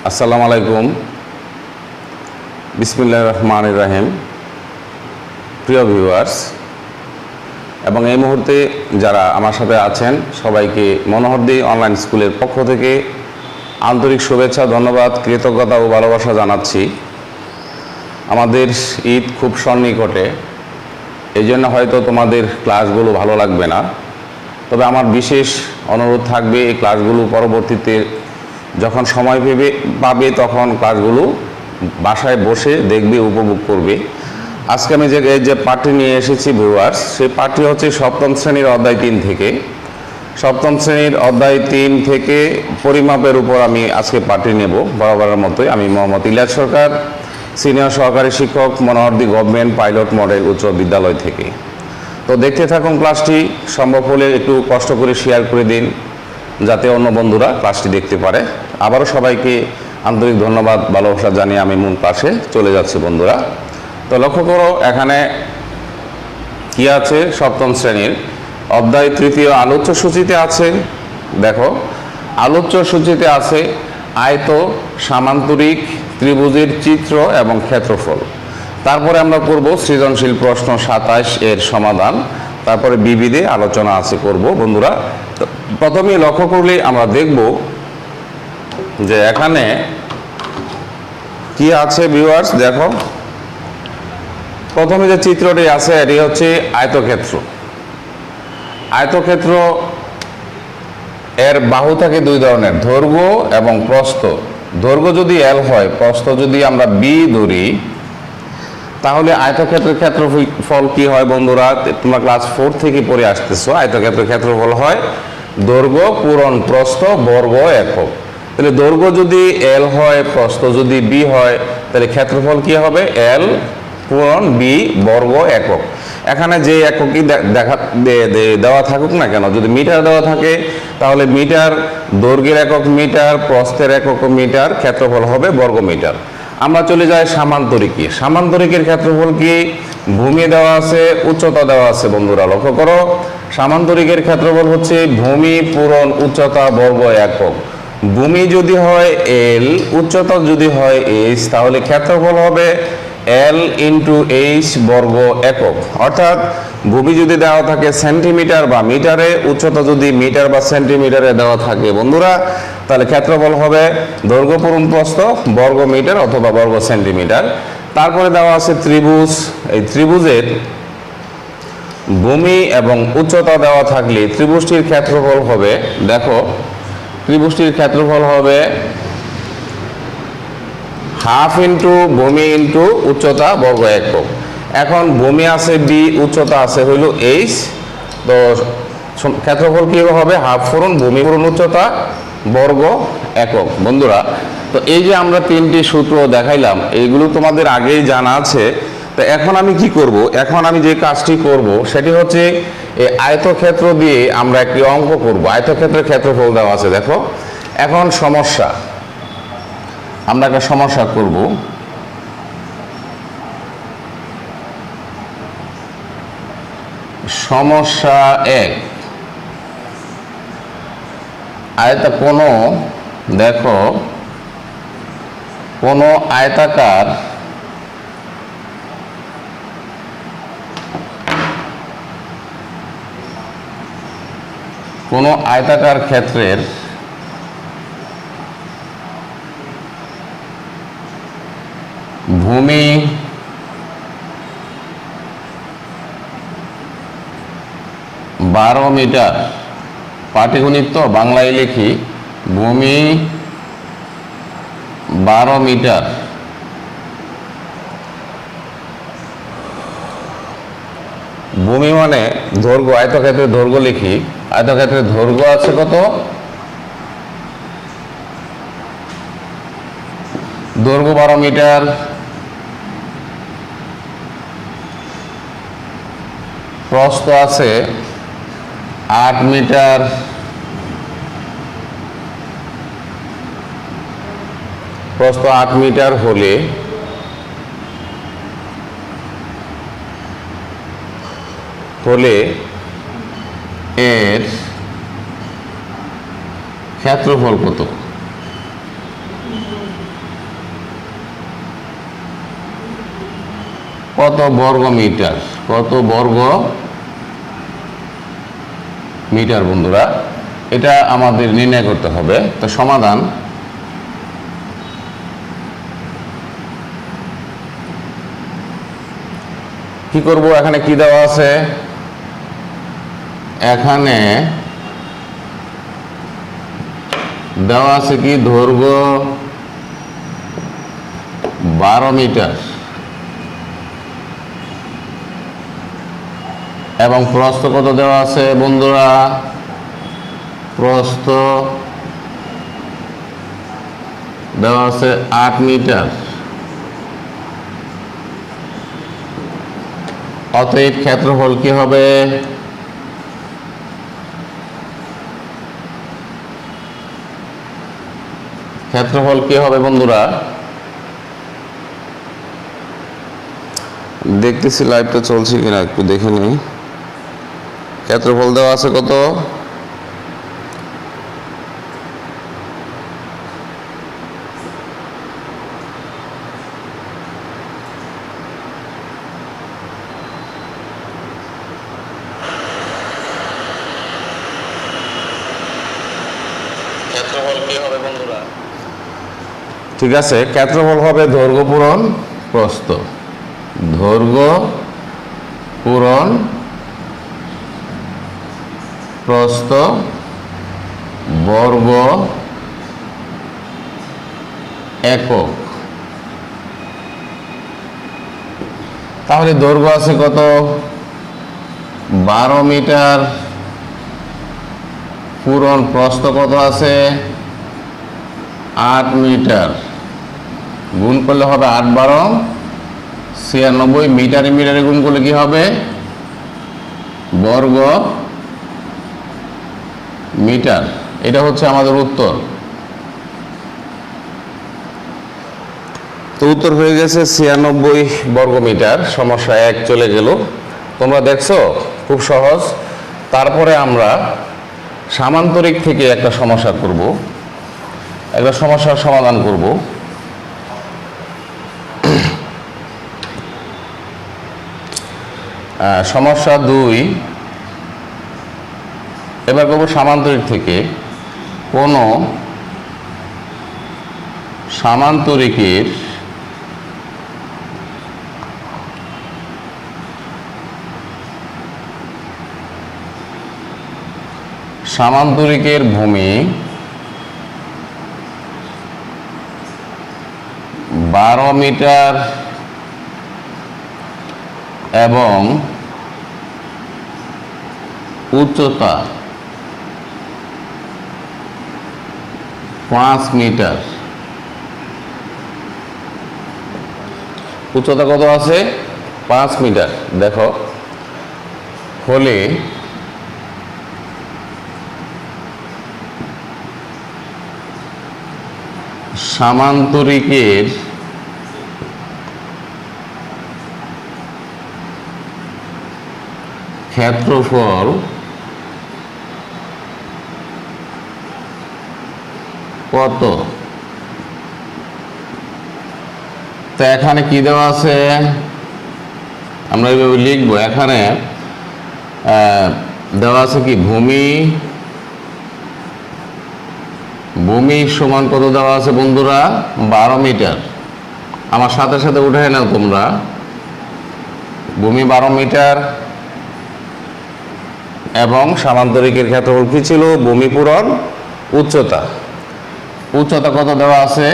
আসসালামু আলাইকুম, বিসমিল্লাহির রহমানির রহিম। প্রিয় ভিউয়ার্স এবং এই মুহূর্তে যারা আমার সাথে আছেন সবাইকে মনোহরদী অনলাইন স্কুলের পক্ষ থেকে আন্তরিক শুভেচ্ছা, ধন্যবাদ, কৃতজ্ঞতা ও ভালোবাসা জানাচ্ছি। আমাদের ঈদ খুব সন্নিকটে, এই জন্য হয়তো তোমাদের ক্লাসগুলো ভালো লাগবে না, তবে আমার বিশেষ অনুরোধ থাকবে এই ক্লাসগুলো পরবর্তীতে যখন সময় পাবে তখন ক্লাসগুলো বাসায় বসে দেখবে, উপভোগ করবে। আজকে আমি যে পাঠটি নিয়ে এসেছি ভিউয়ার্স, সেই পাঠটি হচ্ছে সপ্তম শ্রেণীর অধ্যায় 3 থেকে। সপ্তম শ্রেণীর অধ্যায় 3 থেকে পরিমাপের উপর আমি আজকে পাঠটি নেব। বরাবরের মতোই আমি মোহাম্মদ ইলিয়াস সরকার, সিনিয়র সহকারী শিক্ষক, মনোহরদী গভর্নমেন্ট পাইলট মডেল উচ্চ বিদ্যালয় থেকে। তো দেখতে থাকুন ক্লাসটি, সম্ভব হলে একটু কষ্ট করে শেয়ার করে দিন যাতে অন্য বন্ধুরা ক্লাসটি দেখতে পারে। আবারও সবাইকে আন্তরিক ধন্যবাদ, ভালোবাসা জানিয়ে আমি মূল ক্লাসে চলে যাচ্ছি বন্ধুরা। তো লক্ষ্য করো এখানে কি আছে, সপ্তম শ্রেণীর অধ্যায় 3 আলোচ্য সূচিতে আছে। দেখো আলোচ্য সূচিতে আছে আয়ত, সামান্তরিক, ত্রিভুজের চিত্র এবং ক্ষেত্রফল। তারপরে আমরা করব সৃজনশীল প্রশ্ন 27 এর সমাধান, তারপরে বিবিধে আলোচনা আছে করব বন্ধুরা। প্রথমে লক্ষ্য করলে আমরা দেখব যে এখানে কি আছে ভিউয়ার্স। দেখো প্রথমে যে চিত্রটি আছে এটি হচ্ছে আয়তক্ষেত্র। আয়তক্ষেত্র এর বাহু থাকে 2 ধরনের, দৈর্ঘ্য এবং প্রস্থ। দৈর্ঘ্য যদি L হয়, প্রস্থ যদি আমরা B ধরি, তাহলে আয়তক্ষেত্রের ক্ষেত্রফল কি হয় বন্ধুরা? তোমরা ক্লাস 4 থেকে পড়ে আসতেছো। আয়তক্ষেত্রের ক্ষেত্রফল হয় দৈর্ঘ্য পূরণ প্রস্থ বর্গ একক। তাহলে দৈর্ঘ্য যদি L হয়, প্রস্থ যদি B হয়, তাহলে ক্ষেত্রফল কি হবে? L পূরণ B বর্গ একক। এখানে যে এককই দেওয়া থাকুক না কেন, যদি মিটার দেওয়া থাকে তাহলে মিটার, দৈর্ঘ্যের একক মিটার, প্রস্থের একক মিটার, ক্ষেত্রফল হবে বর্গ মিটার। আমরা চলে যাই সামান্তরিকে। সামান্তরিকের ক্ষেত্রফল কি? ভূমি দেওয়া আছে, উচ্চতা দেওয়া আছে বন্ধুরা। লক্ষ্য করো সামান্তরিকের ক্ষেত্রফল হচ্ছে ভূমি পূরণ উচ্চতা বর্গ একক। ভূমি যদি হয় L, উচ্চতা যদি হয় H, তাহলে ক্ষেত্রফল হবে L ইন্টু H বর্গ একক। অর্থাৎ ভূমি যদি দেওয়া থাকে সেন্টিমিটার বা মিটারে, উচ্চতা যদি মিটার বা সেন্টিমিটারে দেওয়া থাকে বন্ধুরা, তাহলে ক্ষেত্রফল হবে দৈর্ঘ্য পূরণ প্রস্থ বর্গ মিটার অথবা বর্গ সেন্টিমিটার। তারপরে দেওয়া আছে ত্রিভুজ। এই ত্রিভুজের ভূমি এবং উচ্চতা দেওয়া থাকলে ত্রিভুজটির ক্ষেত্রফল হবে, দেখো ত্রিভুজটির ক্ষেত্রফল হবে হাফ ইন্টু ভূমি ইন্টু উচ্চতা বর্গ একক। এখন ভূমি আছে B, উচ্চতা আছে হইল H, তো ক্ষেত্রফল কি হবে? হাফ পূরণ ভূমি পূরণ উচ্চতা বর্গ একক বন্ধুরা। তো এই যে আমরা 3টি সূত্র দেখাইলাম, এইগুলো তোমাদের আগেই জানা আছে। তো এখন আমি কি করব? এখন আমি যে কাজটি করব সেটি হচ্ছে এই আয়তক্ষেত্র দিয়ে আমরা একটি অঙ্ক করব। আয়তক্ষেত্রের ক্ষেত্রফল দেওয়া আছে, দেখো। এখন সমস্যা, আমরা একটা সমস্যা করব। সমস্যা 1, দেখো কোনো আয়তাকার ক্ষেত্রের ভূমি মিটার, পাটিগণিত তো বাংলায় লিখি, ভূমি 12 মিটার, ভূমি মানে দৈর্ঘ্য, আয়তক্ষেত্রের দৈর্ঘ্য লিখি। আয়তক্ষেত্রের দৈর্ঘ্য আছে কত? দৈর্ঘ্য 12 মিটার, প্রস্থ আছে 8 মিটার, প্রস্থ 8 মিটার হলে এর ক্ষেত্রফল কত? কত বর্গ মিটার, কত বর্গ মিটার বন্ধুরা, এটা আমাদের নির্ণয় করতে হবে। তো সমাধান, কি করব, এখানে কি দেওয়া আছে, এখানে দেওয়া আছে কি দৈর্ঘ্য 12 মিটার এবং প্রস্থ কত দেওয়া আছে বন্ধুরা, প্রস্থ দেওয়া আছে 8 মিটার। অতএব ক্ষেত্রফল কি হবে, ক্ষেত্রফল কি হবে বন্ধুরা, দেখতেছি লাইভটা চলছে কিনা একটু দেখে নেই। ক্ষেত্রফল দেওয়া আছে কত, ক্ষেত্রফল কি হবে বন্ধুরা, ঠিক আছে, ক্ষেত্রফল হবে দৈর্ঘ্য পূরণ প্রস্থ, দৈর্ঘ্য পূরণ প্রস্থ বর্গ একক। তাহলে দৈর্ঘ্য আছে কত 12 মিটার, পূরণ প্রস্থ কত আছে 8 মিটার, গুণ করলে হবে 8 12 96, মিটারে মিটারে গুণ করলে কি হবে বর্গ মিটার। এটা হচ্ছে আমাদের উত্তর। তো উত্তর হয়ে গেছে 96 বর্গ মিটার। সমস্যা 1 চলে গেল। তোমরা দেখছো খুব সহজ। তারপরে আমরা সামান্তরিক থেকে একটা সমস্যা করব, একটা সমস্যার সমাধান করব। সমস্যা 2, এবার করব সামান্তরিক থেকে। কোন সামান্তরিকের ভূমি 12 মিটার এবং উচ্চতা 5 মিটার। উচ্চতা কত আছে 5 মিটার। দেখো হলে সামান্তরিকের ক্ষেত্রফল কত? তো এখানে কি দেওয়া আছে আমরা এইভাবে লিখবো। এখানে দেওয়া আছে কি ভূমি সমান কত দেওয়া আছে বন্ধুরা 12 মিটার। আমার সাথে সাথে উঠে নাও তোমরা। ভূমি 12 মিটার এবং সামান্তরিকের ক্ষেত্রফল কি ছিল ভূমি পূরণ উচ্চতা। উচ্চতা কত দেওয়া আছে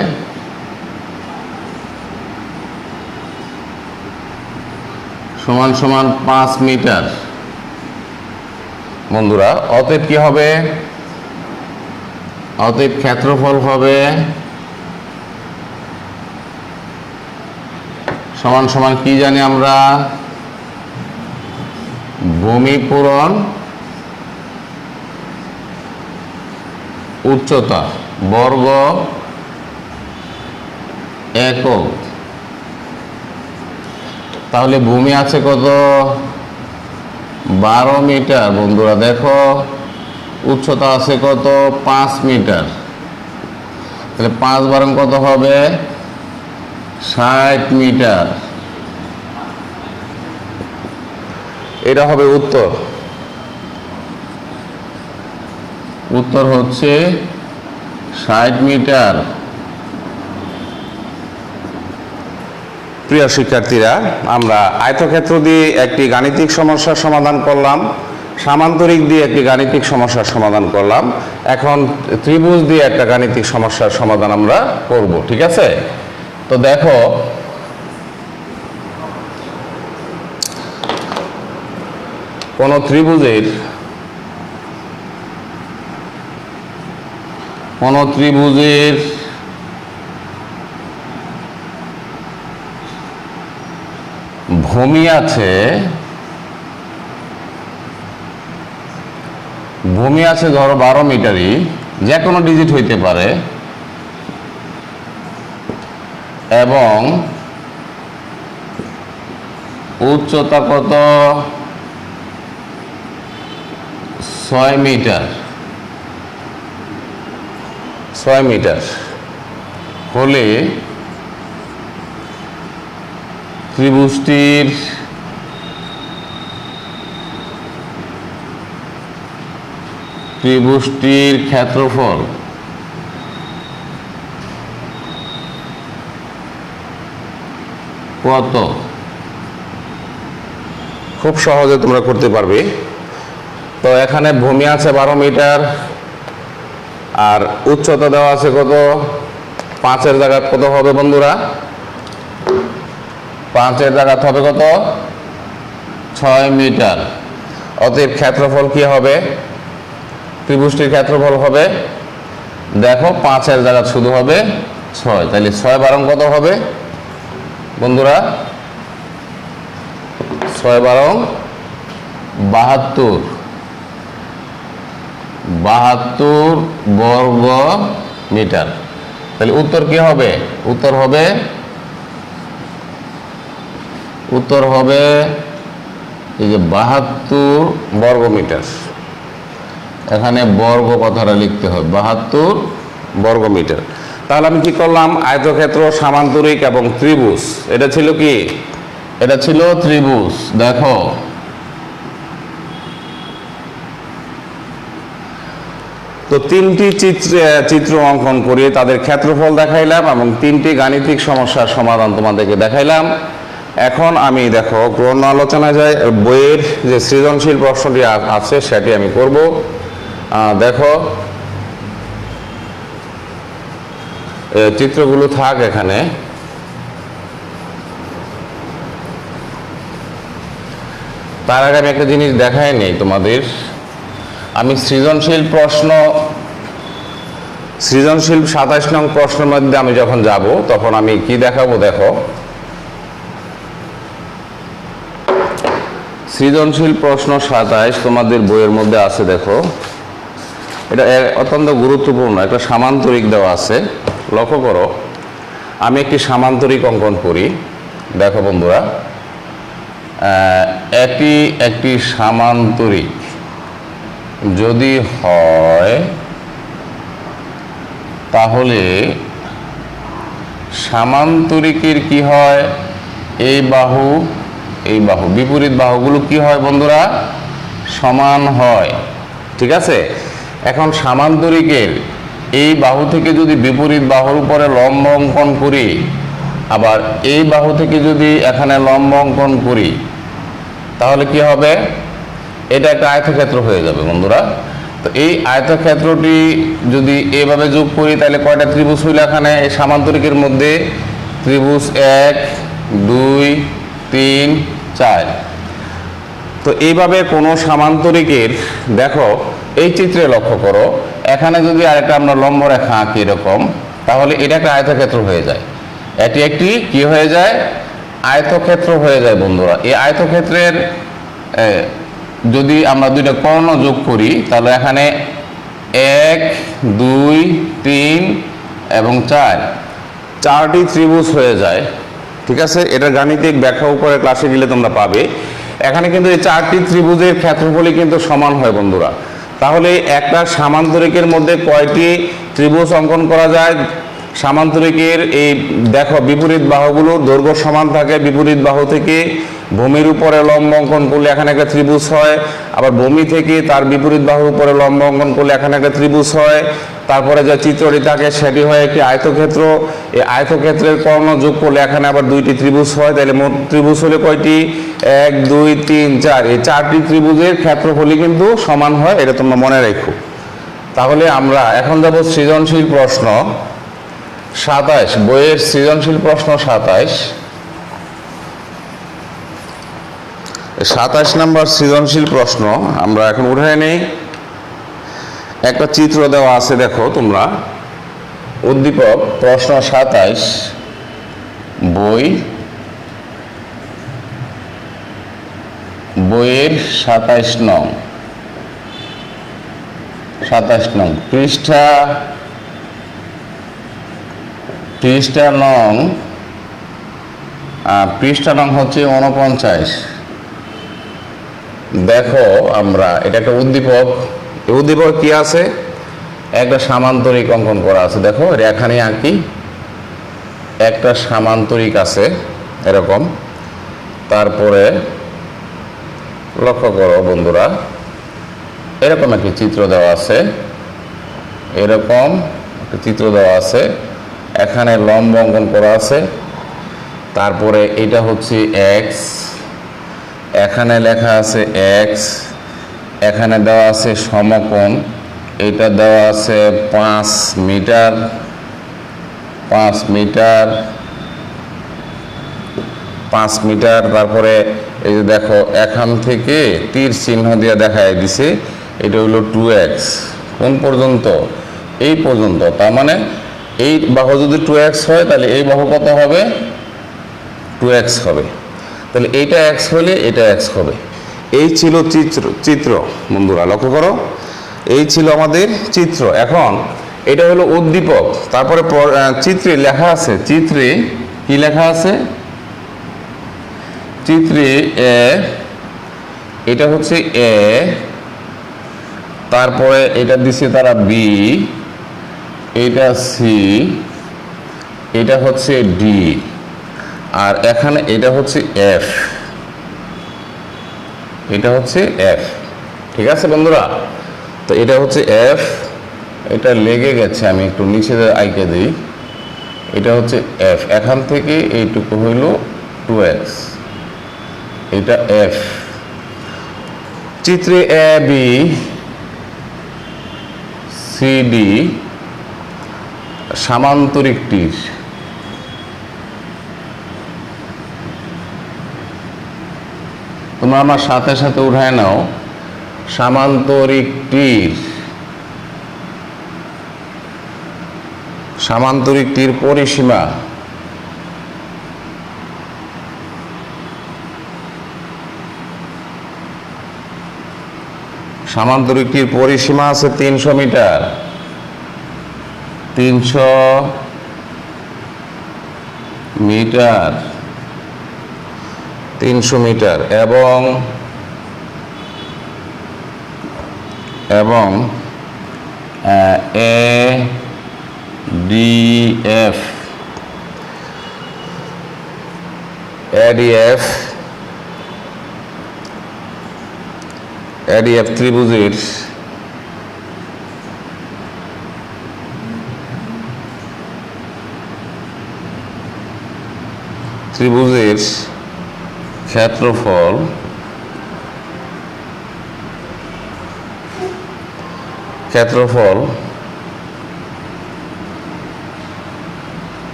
সমান সমান 5 মিটার বন্ধুরা। অতএব কি হবে, অতএব ক্ষেত্রফল হবে সমান সমান কি জানি আমরা ভূমি পূরণ উচ্চতা বর্গ একক। তাহলে ভূমি আছে কত 12 মিটার বন্ধুরা। দেখো উচ্চতা আছে কত 5 মিটার। তাহলে 5 বারং কত হবে 60 মিটার। এটা হবে উত্তর। উত্তর হচ্ছে 60 মিটার। প্রিয় শিক্ষার্থীরা, আমরা আয়তক্ষেত্র দিয়ে একটি গাণিতিক সমস্যার সমাধান করলাম, সামান্তরিক দিয়ে একটি গাণিতিক সমস্যার সমাধান করলাম, এখন ত্রিভুজ দিয়ে একটা গাণিতিক সমস্যার সমাধান আমরা করব। ঠিক আছে? তো দেখো, কোন ত্রিভুজের ভূমি আছে, ধরো 12 মিটারই, যে কোনো ডিজিট হইতে পারে, এবং উচ্চতা কত 6 মিটার, 6 মিটার হলে ত্রিভুজটির ক্ষেত্রফল কত? খুব সহজে তোমরা করতে পারবে। তো এখানে ভূমি আছে 12 মিটার, আর উচ্চতা দেওয়া আছে কত? 5-এর জায়গা কত হবে বন্ধুরা? 5-এর জায়গা হবে কত? 6 মিটার। অতএব ক্ষেত্রফল কি হবে? ত্রিভুজটির ক্ষেত্রফল হবে, দেখো 5-এর জায়গা শুধু হবে 6, তাহলে 6 বারং কত হবে বন্ধুরা? 6 বারং 72, 72 বর্গ মিটার। তাহলে উত্তর কি হবে? উত্তর হবে এই যে 72 বর্গ মিটার। এখানে বর্গ কথাটা লিখতে হবে, 72 বর্গ মিটার। তাহলে আমি কি করলাম? আয়তক্ষেত্র, সামান্তরিক এবং ত্রিভুজ, এটা ছিল কি? এটা ছিল ত্রিভুজ। দেখো, তো 3টি চিত্র অঙ্কন করে তাদের ক্ষেত্রফল দেখাইলাম এবং 3টি গাণিতিক সমস্যার সমাধান তোমাদেরকে দেখাইলাম। এখন আমি দেখো অন্য আলোচনায় যাই। বইয়ের যে সৃজনশীল প্রশ্নটি আছে সেটি আমি করব। দেখো, চিত্রগুলো থাক এখানে। তার আগে আমি একটা জিনিস দেখাই নেই তোমাদের। আমি সৃজনশীল 27 নং প্রশ্নের মধ্যে আমি যখন যাব তখন আমি কি দেখাবো? দেখো, সৃজনশীল প্রশ্ন 27 তোমাদের বইয়ের মধ্যে আছে। দেখো, এটা অত্যন্ত গুরুত্বপূর্ণ। একটা সামান্তরিক দেওয়া আছে, লক্ষ্য করো। আমি একটি সামান্তরিক অঙ্কন করি। দেখো বন্ধুরা, এটি একটি সামান্তরিক যদি হয় তাহলে সামান্তরিকের কি হয়? এই বাহু বিপরীত বাহুগুলো কি হয় বন্ধুরা? সমান হয়। ঠিক আছে? এখন সামান্তরিকের এই বাহু থেকে যদি বিপরীত বাহুর উপরে লম্ব অঙ্কন করি, আবার এই বাহু থেকে যদি এখানে লম্ব অঙ্কন করি, তাহলে কি হবে? এটা একটা আয়তক্ষেত্র হয়ে যাবে বন্ধুরা। তো এই আয়তক্ষেত্রটি যদি এভাবে যোগ করি তাহলে কয়টা ত্রিভুজ হইল এখানে এই সামান্তরিকের মধ্যে? ত্রিভুজ 1, 2, 3, 4। তো এইভাবে কোনো সামান্তরিকের, দেখো এই চিত্রে লক্ষ্য করো, এখানে যদি আরেকটা আমরা লম্ব রেখা আঁকি এরকম, তাহলে এটা একটা আয়তক্ষেত্র হয়ে যায়। এটি একটি কি হয়ে যায়? আয়তক্ষেত্র হয়ে যায় বন্ধুরা। এই আয়তক্ষেত্রের যদি আমরা দুইটা কর্ণ যোগ করি তাহলে এখানে 1, 2, 3 এবং 4, 4টি ত্রিভুজ হয়ে যায়। ঠিক আছে? এটা গাণিতিক ব্যাখ্যা উপরে ক্লাসে গেলে তোমরা পাবে। এখানে কিন্তু এই 4টি ত্রিভুজের ক্ষেত্রফলই কিন্তু সমান হয় বন্ধুরা। তাহলে একটা সামান্তরিকের মধ্যে কয়টি ত্রিভুজ অঙ্কন করা যায়? সামান্তরিকের এই দেখো বিপরীত বাহুগুলোর দৈর্ঘ্য সমান থাকে, বিপরীত বাহু থেকে ভূমির উপরে লম্ব অঙ্কন করলে এখানে একটা ত্রিভুজ হয়, আবার ভূমি থেকে তার বিপরীত বাহুর উপরে লম্ব অঙ্কন করলে এখানে একটা ত্রিভুজ হয়। তারপরে যে চিত্রটি থাকে সেটি হয় একটি আয়তক্ষেত্র, এই আয়তক্ষেত্রের কর্ণ যোগ করলে এখানে আবার দুইটি ত্রিভুজ হয়। তাহলে মোট ত্রিভুজ হলে কয়টি? 1 2 3 4, এই 4টি ত্রিভুজের ক্ষেত্রফলই কিন্তু সমান হয়, এটা তোমরা মনে রেখো। তাহলে আমরা এখন যাব সৃজনশীল প্রশ্ন 27, বইয়ের সৃজনশীল প্রশ্ন 27 নম্বর সৃজনশীল প্রশ্ন আমরা এখন উঠে নেই। একটা চিত্র দেওয়া আছে, দেখো তোমরা। উদ্দীপক প্রশ্ন 27, বইয়ের 27 নং পৃষ্ঠা নং হচ্ছে 49। দেখো আমরা এটা একটা উদ্দীপক, উদ্দীপক কি আছে? একটা সামান্তরিক অঙ্কন করা আছে, দেখো রেখা নিয়ে আঁকি, একটা সামান্তরিক আছে এরকম। তারপরে লক্ষ্য করো বন্ধুরা, এরকম একটি চিত্র দেওয়া আছে, এরকম একটা চিত্র দেওয়া আছে, এখানে লম্ব অঙ্কন করা আছে। তারপরে এটা হচ্ছে এক্স, এখানে লেখা আছে এক্স, এখানে দেওয়া আছে সমকোণ, এটা দেওয়া আছে 5 মিটার, তারপরে এই যে দেখো এখান থেকে তীর চিহ্ন দিয়ে দেখায় দিছে, এটা হলো 2x। কোন পর্যন্ত? এই পর্যন্ত। তার মানে এই বাহু যদি 2x হয় তাহলে এই বাহু কত হবে? 2x হবে। তাহলে এইটা x হলে এটা x হবে। এই ছিল চিত্র বন্ধুরা, লক্ষ্য করো, এই ছিল আমাদের চিত্র। এখন এটা হলো উদ্দীপক। তারপরে চিত্রে লেখা আছে, চিত্রে কি লেখা আছে? চিত্রে এটা হচ্ছে এ, তারপরে এটা দিছে তারা বি, এটা সি, এটা হচ্ছে ডি, আর এখানে এটা হচ্ছে এফ, এটা হচ্ছে এফ। ঠিক আছে বন্ধুরা? তো এটা হচ্ছে এফ, এটা লেগে গেছে, আমি একটু নিচে আইকে দিই। এটা হচ্ছে এফ, এখান থেকে এইটুকু হইল 2x, এটা এফ। চিত্রে এ বি সি ডি সামান্তরিক তীর, তোমরা আমার সাথে সাথে উঠায় নাও। সামান্তরিক তীর পরিসীমা, সামান্তরিক তীর পরিসীমা আছে 300 মিটার, 300 মিটার, এবং এডিএফ ত্রিভুজের ক্ষেত্রফল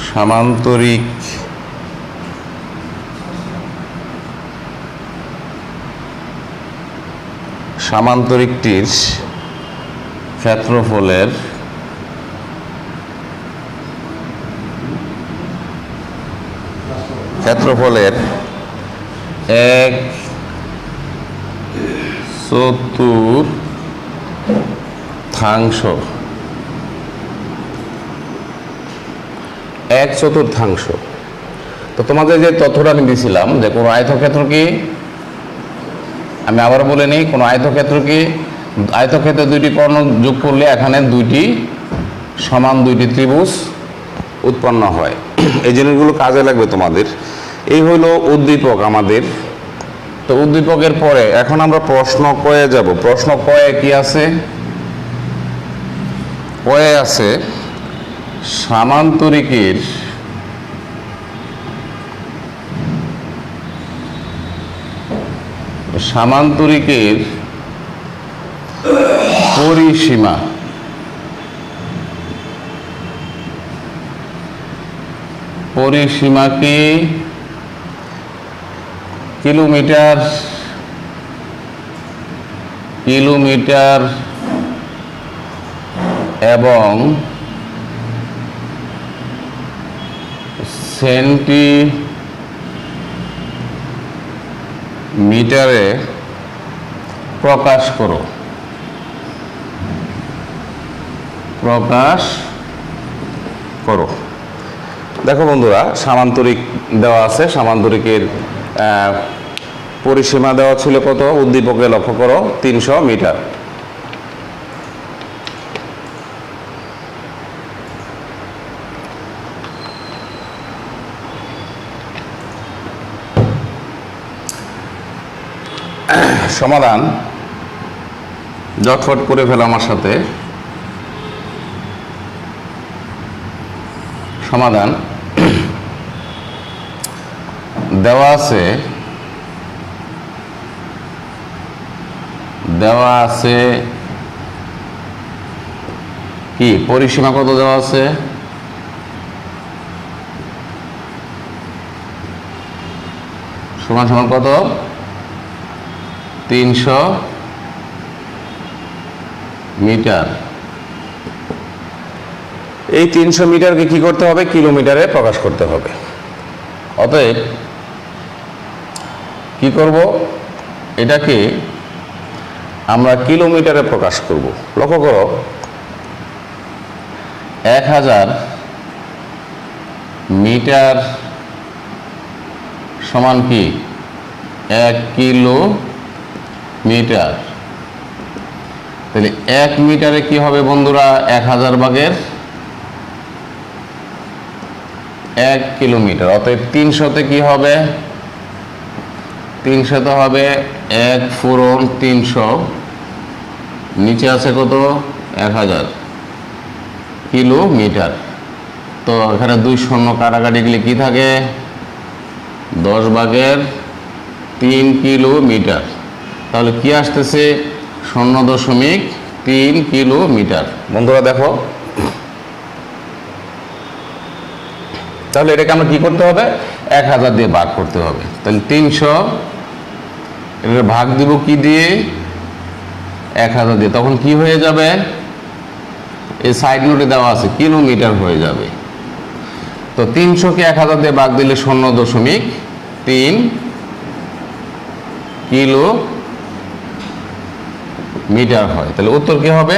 সামান্তরিকটির ক্ষেত্রফলের ক্ষেত্রফলের 1/4 1/4। তো তোমাদের যে তথ্যটা আমি দিয়েছিলাম যে কোনো আয়তক্ষেত্রকে, আমি আবার বলে নিই, কোনো আয়তক্ষেত্রকে আয়তক্ষেত্রে দুইটি কর্ণ যোগ করলে এখানে দুইটি সমান দুইটি ত্রিভুজ উৎপন্ন হয়। এই জিনিসগুলো কাজে লাগবে তোমাদের। এই হলো উদ্দীপক আমাদের। তো উদ্দীপকের পরে এখন আমরা প্রশ্ন কয়ে যাব। প্রশ্ন কয়ে কি আছে? কয়ে আছে সামান্তরিকের পরিসীমা পরিসীমাকে কিলোমিটার এবং সেন্টিমিটারে প্রকাশ করো। দেখো বন্ধুরা, সামান্তরিক দেওয়া আছে। সামান্তরিকের পরিসীমা দেওয়া ছিল কত? উদ্দীপকে লক্ষ্য করো 300 মিটার। সমাধান ঝটফট করে ফেলো আমার সাথে। সমাধান দেওয়া আছে কি পরিসীমা কত দেওয়া আছে? সমান সমান কত? 300 মিটার। এই 300 মিটারকে কি করতে হবে? কিলোমিটারে প্রকাশ করতে হবে। অতএব কি করব? এটাকে আমরা কিলোমিটারে প্রকাশ করব। লক্ষ্য করো, 1000 মিটার সমান কি? 1 কিলোমিটার। তাহলে 1 মিটারে কি হবে বন্ধুরা? 1000 ভাগের 1 কিলোমিটার। অতএব 300তে কি হবে? 300তে হবে 1 × 300, নিচে আছে কত? 1000 কিলোমিটার। তো এখানে 2 শূন্য কাটাকাটি গেলে কি থাকে? 10/3 কিলোমিটার। তাহলে কি আসতেছে? 0.3 কিলোমিটার। বন্ধুরা দেখো, তাহলে এটাকে আমরা কি করতে হবে? 1000 দিয়ে ভাগ করতে হবে। তাহলে 300 এর ভাগ দিব কি দিয়ে? 1000 দিয়ে। তখন কি হয়ে যাবে? এই সাইড নোটে দেওয়া আছে কিলোমিটার হয়ে যাবে। তো 300কে 1000 দিয়ে ভাগ দিলে 0.3 কিলোমিটার হয়। তাহলে উত্তর কি হবে?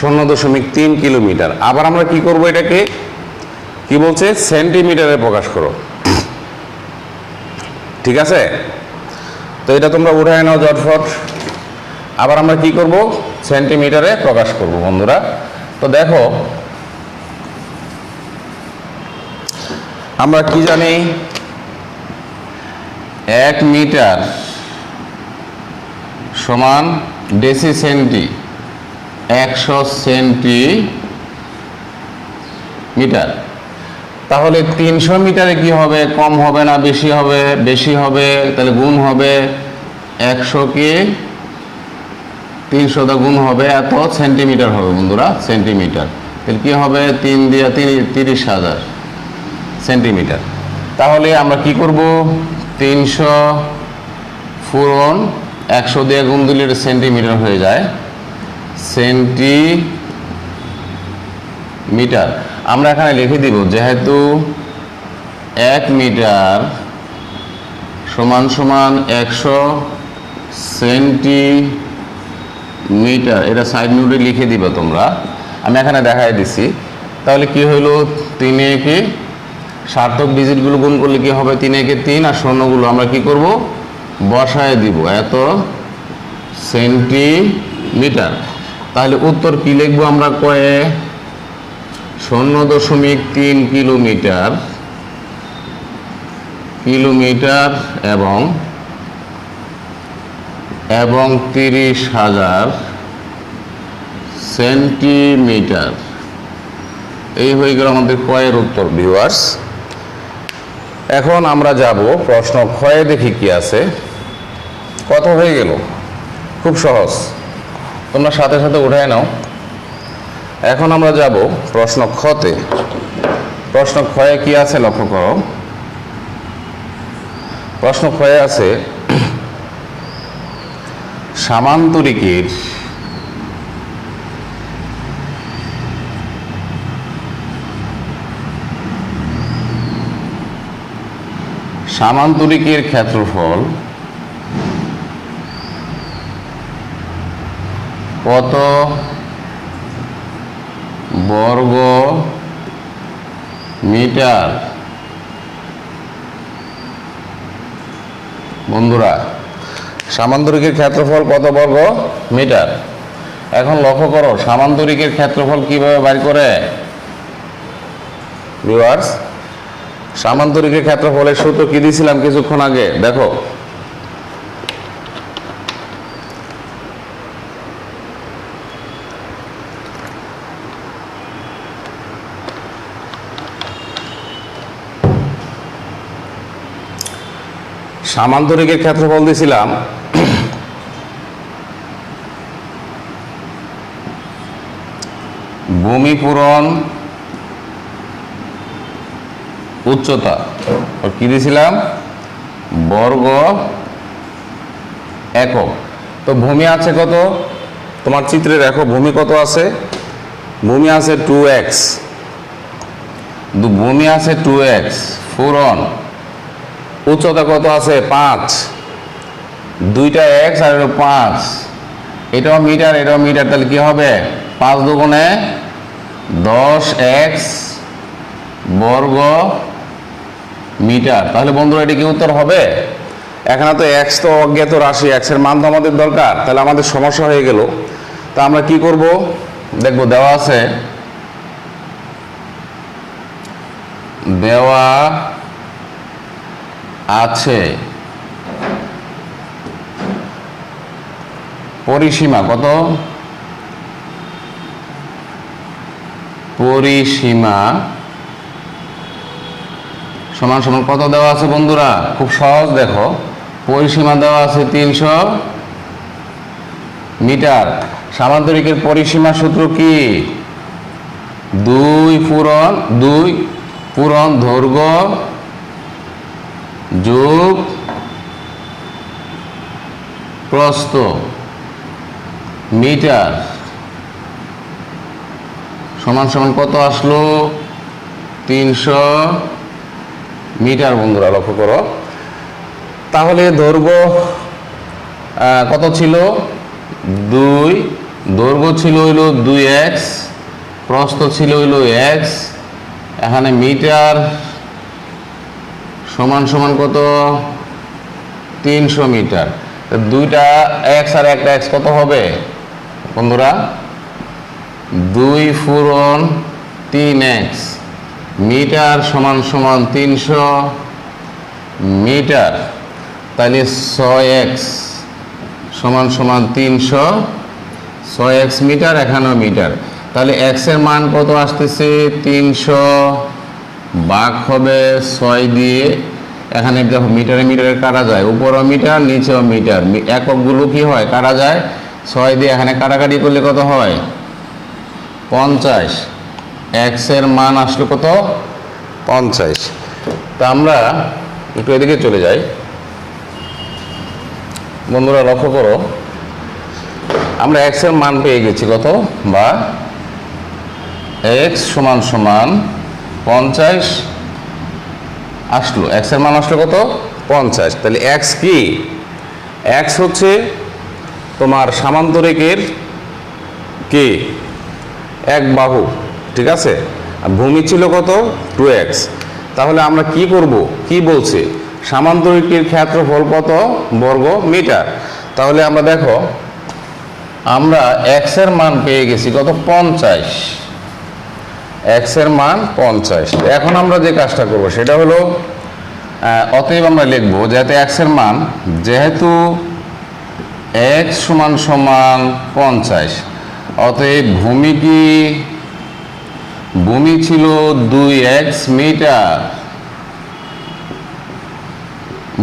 0.3 কিলোমিটার। আবার আমরা কি করব? এটাকে কি বলছে? সেন্টিমিটারে প্রকাশ করো। ঠিক আছে? তো এটা তোমরা উঠায় নাও ঝটফট। আবার আমরা কি করব? সেন্টিমিটারে প্রকাশ করব বন্ধুরা। তো দেখো, আমরা কি জানি? 1 মিটার সমান ডেসি সেন্টি, 100 সেন্টিমিটার। তাহলে 300 মিটারে কি হবে? কম হবে না বেশি হবে? বেশি হবে। তাহলে গুণ হবে 100কে 300 দা গুণ হবে, এত সেন্টিমিটার হবে বন্ধুরা, সেন্টিমিটার। তাহলে কি হবে? 3 দিয়ে 30,000 সেন্টিমিটার। তাহলে আমরা কি করব? 300 × 100 দিয়ে গুণ দিলে সেন্টিমিটার হয়ে যায়, সেন্টিমিটার। আমরা এখানে লিখে দিব, যেহেতু 1 মিটার সমান 100 সেন্টিমিটার, এটা সাইড নোটে লিখে দিবে তোমরা। আমি এখানে দেখাই দিছি। তাহলে কি হইলো? 3 একে সার্থক ডিজিটগুলো গুণ করলে কি হবে? 3 একে 3, আর শূন্যগুলো আমরা কি করব? বসায় দিব। এত সেন্টিমিটার মিটার। তাহলে উত্তর কি লিখবো আমরা? কয়ে 0.3 কিলোমিটার এবং 30,000 সেন্টিমিটার। এই হয়ে গেল আমাদের কয়ের উত্তর ভিউয়ার্স। এখন আমরা যাব প্রশ্ন ক্ষয়ে, দেখি কি আছে। কত হয়ে গেল? খুব সহজ, তোমরা সাথে সাথে উঠায় নাও। এখন আমরা যাব প্রশ্ন ক্ষতে। প্রশ্ন ক্ষয়ে কি আছে লক্ষ্য করো। প্রশ্ন ক্ষয়ে আছে সামান্তরিকের ক্ষেত্রফল কত বর্গ মিটার? বন্ধুরা, সামান্তরিকের ক্ষেত্রফল কত বর্গ মিটার? এখন লক্ষ্য করো সামান্তরিকের ক্ষেত্রফল কিভাবে বের করে ভিউয়ার্স। সামান্তরিকের ক্ষেত্রফলের সূত্র কি দিয়েছিলাম কিছুক্ষণ আগে? দেখো, সামান্তরিকের ক্ষেত্রফল দিয়েছিলাম ভূমি পূরণ উচ্চতা। কি দিয়েছিলাম? বর্গ একক। তো ভূমি আছে কত? তোমার চিত্রে দেখো ভূমি কত আছে? ভূমি আছে 2x, ভূমি আছে 2x পূরণ উচ্চতা কত আছে? 5। দুইটা x আর 5, এটাও মিটার এটাও মিটার। তাহলে কি হবে? 5 দুগুণে 10x বর্গ মিটার। তাহলে বন্ধুরা এটা কি উত্তর হবে? এখানে তো x তো অজ্ঞাত রাশি, x এর মান তো আমাদের দরকার, তাহলে আমাদের সমস্যা হয়ে গেল। তা আমরা কি করব দেখবো। দেওয়া আছে পরিসীমা কত? পরিসীমা সমান সমান কত দেওয়া আছে বন্ধুরা? খুব সহজ, দেখো পরিসীমা দেওয়া আছে 300 মিটার। সামান্তরিকের পরিসীমা সূত্র কি? 2 পূরণ দৈর্ঘ্য যোগ প্রস্থ মিটার সমান সমান কত আসলো? 300 মিটার। বন্ধুরা লক্ষ্য করো, তাহলে দৈর্ঘ্য কত ছিল? 2, দৈর্ঘ্য ছিল হইল 2x, প্রস্থ ছিল হইল x। এখানে মিটার সমান সমান কত? 300 মিটার। দুইটা x আর একটা x কত হবে বন্ধুরা? 2 পূরণ 3x মিটার সমান সমান 300 মিটার। তাহলে 6x সমান সমান 300, 6x মিটার, এখানেও মিটার। তাহলে x এর মান কত আসতেছে? 300 ভাগ হবে 6 দিয়ে। এখানে দেখো মিটারে মিটারে কাটা যায়, উপরেও মিটার নিচেও মিটার, এককগুলো কি হয়? কাটা যায়। 6 দিয়ে এখানে কাটাকাটি করলে কত হয়? 50। x এর মান আসলো কত? 50। তা আমরা একটু এদিকে চলে যাই। বন্ধুরা লক্ষ্য করো, আমরা x এর মান পেয়ে গেছি কত? বা x সমান সমান 50 আসলো। x এর মান আসলো কত? 50। তাহলে x কি? x হচ্ছে তোমার সামান্তরিকের কি? এক বাহু, ঠিক আছে। আর ভূমি ছিল কত? 2x। তাহলে আমরা কি করব? কি বলছে? সামান্তরিকের ক্ষেত্রফল কত বর্গ মিটার। তাহলে আমরা দেখো আমরা এক্স এর মান পেয়ে গেছি কত 50, এক্স এর মান 50। এখন আমরা যে কাজটা করব সেটা হলো অতএব আমরা লিখব যাতে এক্স এর মান যেহেতু এক্স সমান সমান 50, অতএব ভূমি ছিল 2x মিটার।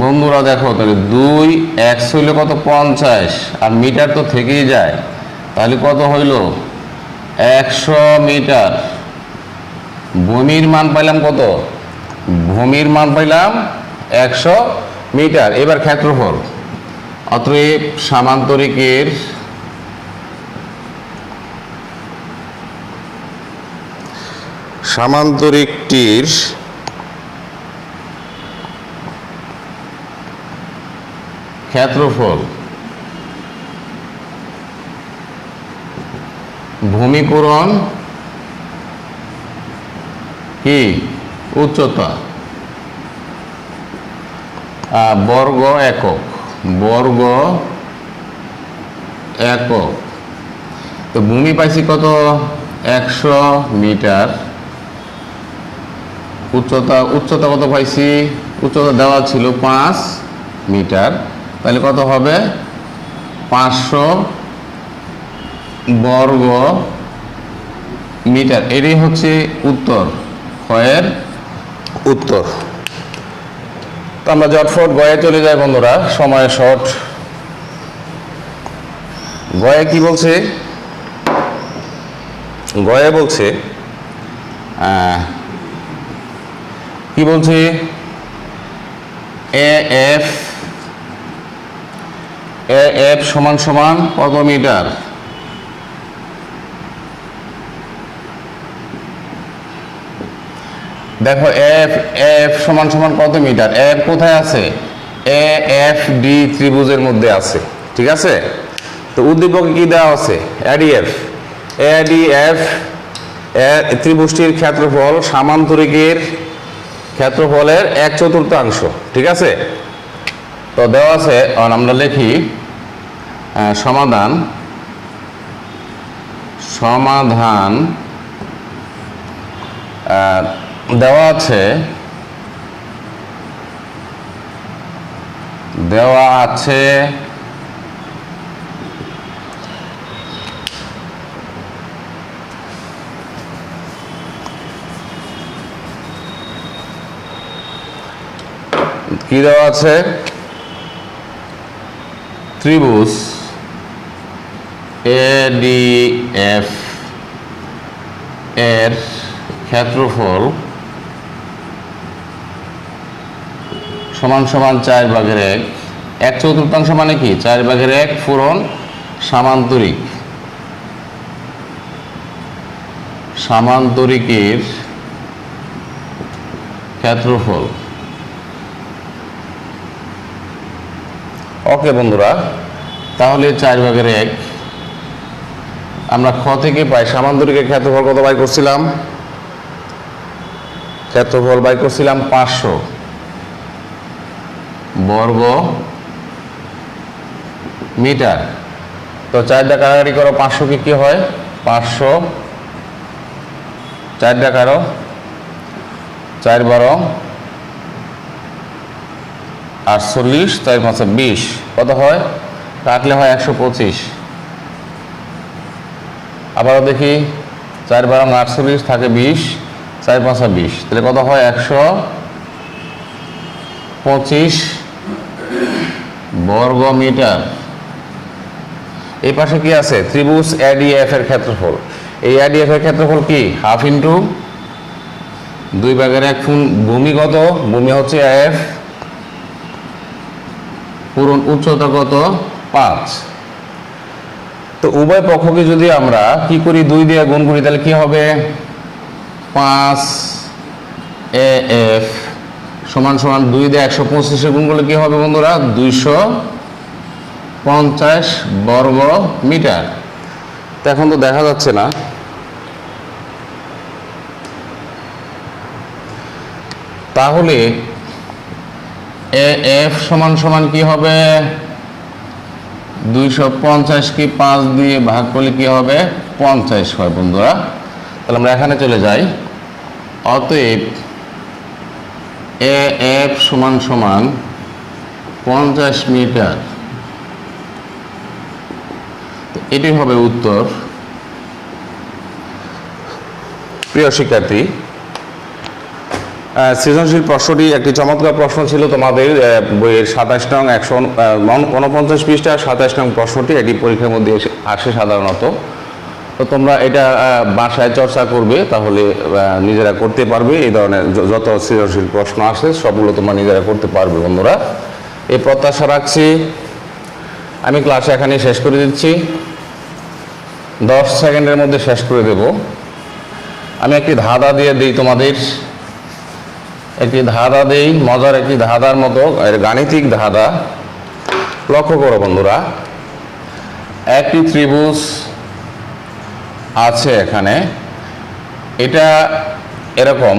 বন্ধুরা দেখো তাহলে 2x হইলে কত 50 আর মিটার তো থেকেই যায়, তাহলে কত হইল 100 মিটার। ভূমির মান পাইলাম কত, ভূমির মান পাইলাম 100 মিটার। এবার ক্ষেত্রফল, অতএব সামান্তরিকটির ক্ষেত্রফল ভূমি পূরণ কি উচ্চতা বর্গ একক, বর্গ একক। তো ভূমি পাইছি কত 100 মিটার, উচ্চতা কত পাইছি, উচ্চতা দেওয়া ছিল 5 মিটার, তাহলে কত হবে 500 বর্গ মিটার। এটাই হচ্ছে উত্তর, ক্ষয়ের উত্তর। তো আমরা জটফট গয়ে চলে যাই বন্ধুরা, সময় শর্ট। গয়ে কি বলছে, গয়ে বলছে কি বলছে এফ সমান সমান কত মিটার। দেখো এফ সমান সমান কত মিটার, এফ কোথায় আছে, এফ ডি ত্রিভুজের মধ্যে আছে, ঠিক আছে। তো উদ্দীপকে কি দেওয়া আছে, এডিএফ ত্রিভুজটির ক্ষেত্রফল সামান্তরিকের ক্ষেত্রফলের 1/4, ঠিক আছে। তো দেওয়া আছে, আমরা লিখি সমাধান দেওয়া আছে কি দেওয়া আছে, ত্রিভুজ এডিএফ এর ক্ষেত্রফল সমান সমান 4/1, 1/4 মানে কি 4/1 পূরণ সামান্তরিকের ক্ষেত্রফল। ওকে বন্ধুরা, তাহলে 4/1 আমরা খ থেকে পাই সামান্তরিকের ক্ষেত্রফল কত বাই করছিলাম, ক্ষেত্রফল বাই করছিলাম 500 বর্গ মিটার। তো 4 কাটাকাটি করো, 500 কি হয় 500, 4 কারো 4 12 48, 4 5 20, কত হয় কাটলে হয় 125। আবারও দেখি 4 12 48 থাকে 20, 4 5 20, তাহলে কত হয় 125 বর্গ মিটার। এই পাশে কি আছে, ত্রিভুজ এডিএফ এর ক্ষেত্রফল। এই এডিএফ এর ক্ষেত্রফল কি হাফ ইন্টু 2/1 ভূমি কত, ভূমি হচ্ছে এফ, পূরণ উচ্চতা কত 5। তো উভয় পক্ষকে যদি আমরা কি করি 2 দিয়ে গুণ করি, তাহলে কি হবে 5 এফ সমান সমান 2 দিয়ে 125 গুণ করলে কি হবে বন্ধুরা 250 বর্গ মিটার। তো এখন তো দেখা যাচ্ছে না, তাহলে এফ সমান সমান কি হবে 250কে 5 দিয়ে ভাগ করলে কি হবে 50 হয় বন্ধুরা। তাহলে আমরা এখানে চলে যাই। অতএব AF সমান সমান 50 মিটার। এটি হবে উত্তর। প্রিয় শিক্ষার্থী, সৃজনশীল প্রশ্নটি একটি চমৎকার প্রশ্ন ছিল তোমাদের বইয়ের 27 নং 149 পৃষ্ঠা 27 নং প্রশ্নটি। এটি পরীক্ষার মধ্যে আসে সাধারণত। তো তোমরা এটা বাসায় চর্চা করবে, তাহলে নিজেরা করতে পারবে। এই ধরনের যত সৃজনশীল প্রশ্ন আসে সবগুলো তোমরা নিজেরা করতে পারবে বন্ধুরা। এই প্রত্যাশা রাখছি। আমি ক্লাস এখানে শেষ করে দিচ্ছি, 10 সেকেন্ডের মধ্যে শেষ করে দেব। আমি একটি ধাঁধা দিয়ে দিই তোমাদের, একটি ধাঁধা দেই, মজার একটি ধাঁধার মতো গাণিতিক ধাঁধা। লক্ষ্য করো বন্ধুরা, একটি ত্রিভুজ আছে এখানে, এটা এরকম,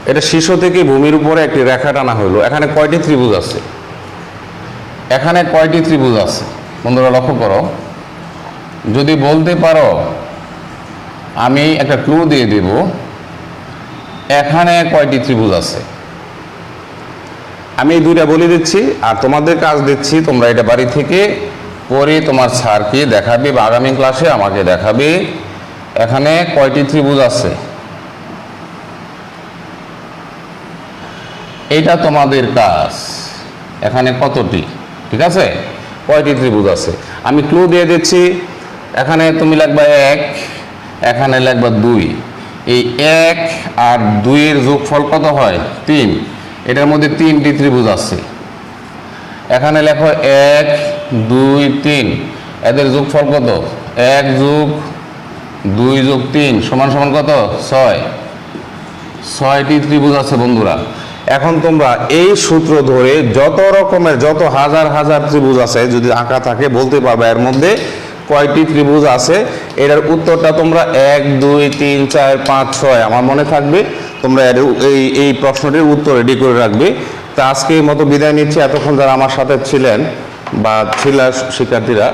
এটা শীর্ষ থেকে ভূমির উপরে একটি রেখা টানা হইলো। এখানে কয়টি ত্রিভুজ আছে? এখানে কয়টি ত্রিভুজ আছে বন্ধুরা লক্ষ্য করো। যদি বলতে পারো আমি একটা ক্লু দিয়ে দেব, এখানে কয়টি ত্রিভুজ আছে। আমি দুইটা বলে দিচ্ছি আর তোমাদের কাজ দিচ্ছি, তোমরা এটা বাড়ি থেকে পরে তোমার স্যারকে দেখাবে বা আগামী ক্লাসে আমাকে দেখাবে এখানে কয়টি ত্রিভুজ আছে। এটা তোমাদের কাজ, এখানে কতটি, ঠিক আছে, কয়টি ত্রিভুজ আছে। আমি ক্লু দিয়ে দিচ্ছি, এখানে তুমি লিখবা 1, এখানে লিখবা 2। এই 1 আর 2 এর যোগফল কত হয় 3। এটার মধ্যে 3টি ত্রিভুজ আছে। এখানে লেখো 1 2 3, এদের যোগফল কত 1 যোগ 2 যোগ 3 সমান সমান কত 6। 6টি ত্রিভুজ আছে বন্ধুরা। এখন তোমরা এই সূত্র ধরে যত রকমের যত হাজার হাজার ত্রিভুজ আছে যদি আঁকা থাকে বলতে পারবে এর মধ্যে কয়টি ত্রিভুজ আছে। এটার উত্তরটা তোমরা 1 2 3 4 5 6 আমার মনে থাকবে। তোমরা এই প্রশ্নটির উত্তর রেডি করে রাখবে। তো আজকের মতো বিদায় নিচ্ছি। এতক্ষণ যারা আমার সাথে ছিলেন বা শিক্ষার্থীরা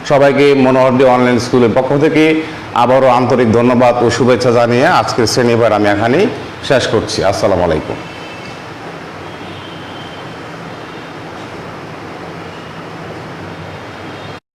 সবাইকে মনোহরদী অনলাইন স্কুলের পক্ষ থেকে আবারও আন্তরিক ধন্যবাদ ও শুভেচ্ছা জানিয়ে আজকের শ্রেণীবার আমি এখানেই শেষ করছি। আসসালামু আলাইকুম।